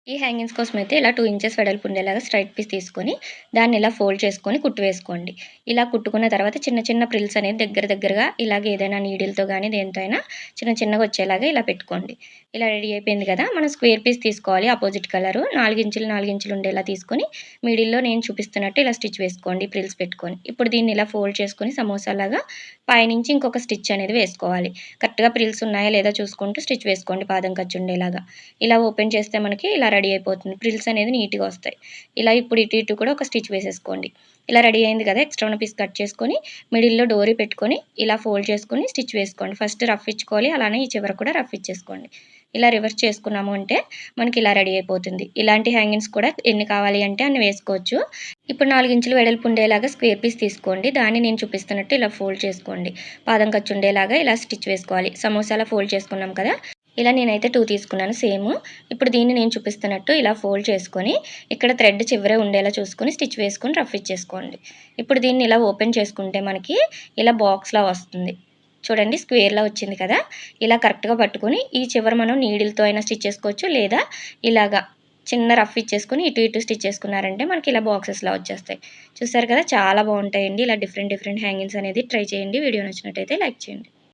ఈ హ్యాంగింగ్స్ కోసం అయితే ఇలా 2 ఇంచెస్ వెడల్పు ఉండేలాగా స్ట్రైట్ పీస్ తీసుకొని దాన్ని ఇలా ఫోల్డ్ చేసుకొని కుట్టు వేసుకోండి. ఇలా కుట్టుకున్న తర్వాత చిన్న చిన్న ప్రిల్స్ అనేది దగ్గరగా ఇలాగ ఏదైనా నీడిల్‌తో గానీ దేనితో అయినా చిన్నగా వచ్చేలాగా ఇలా పెట్టుకోండి. ఇలా రెడీ అయిపోయింది కదా! మనం స్క్వేర్ పీస్ తీసుకోవాలి అపోజిట్ కలరు 4 ఇంచులు, 4 ఇంచులు ఉండేలా తీసుకొని మిడిల్‌లో నేను చూపిస్తున్నట్టు ఇలా స్టిచ్ వేసుకోండి ప్రిల్స్ పెట్టుకొని. ఇప్పుడు దీన్ని ఇలా ఫోల్డ్ చేసుకొని సమోసాలాగా పైనుంచి ఇంకొక స్టిచ్ అనేది వేసుకోవాలి. కరెక్ట్‌గా ప్రిల్స్ ఉన్నాయా లేదా చూసుకుంటూ స్టిచ్ వేసుకోండి పాదం ఖర్చు ఉండేలాగా. ఇలా ఓపెన్ చేస్తే మనకి ఇలా రెడీ అయిపోతుంది. ప్రిల్స్ అనేది నీట్‌గా వస్తాయి. ఇలా ఇప్పుడు ఇటు కూడా ఒక స్టిచ్ వేసేసుకోండి. ఇలా రెడీ అయింది కదా! ఎక్స్ట్రా ఉన్న పీస్ కట్ చేసుకొని మిడిల్‌లో డోరీ పెట్టుకొని ఇలా ఫోల్డ్ చేసుకొని స్టిచ్ వేసుకోండి. ఫస్ట్ రఫ్ ఇచ్చుకోవాలి. అలానే ఈ చివర కూడా రఫ్ ఇచ్చేసుకోండి. ఇలా రివర్స్ చేసుకున్నాము అంటే మనకి ఇలా రెడీ అయిపోతుంది. ఇలాంటి హ్యాంగింగ్స్ కూడా ఎన్ని కావాలి అంటే అన్ని వేసుకోవచ్చు. ఇప్పుడు 4 ఇంచులు వెడల్పు ఉండేలాగా స్క్వేర్ పీస్ తీసుకోండి. దాన్ని నేను చూపిస్తున్నట్టు ఇలా ఫోల్డ్ చేసుకోండి. పాదం ఖర్చు ఉండేలాగా ఇలా స్టిచ్ వేసుకోవాలి. సమోసాలా ఫోల్డ్ చేసుకున్నాం కదా! ఇలా నేనైతే 2 తీసుకున్నాను సేమ్. ఇప్పుడు దీన్ని నేను చూపిస్తున్నట్టు ఇలా ఫోల్డ్ చేసుకొని ఇక్కడ థ్రెడ్ చివరే ఉండేలా చూసుకొని స్టిచ్ వేసుకొని రఫ్ ఇచ్చేసుకోండి. ఇప్పుడు దీన్ని ఇలా ఓపెన్ చేసుకుంటే మనకి ఇలా బాక్స్‌లా వస్తుంది. చూడండి స్క్వేర్‌లా వచ్చింది కదా! ఇలా కరెక్ట్‌గా పట్టుకొని ఈ చివర మనం నీడిల్‌తో అయినా స్టిచ్ చేసుకోవచ్చు. లేదా ఇలాగా చిన్న రఫ్ ఇచ్చేసుకొని ఇటు స్టిచ్ చేసుకున్నారంటే మనకి ఇలా బాక్సెస్‌లా వచ్చేస్తాయి. చూసారు కదా! చాలా బాగుంటాయండి. ఇలా డిఫరెంట్ హ్యాంగింగ్స్ అనేది ట్రై చేయండి. వీడియో నచ్చినట్టయితే లైక్ చేయండి.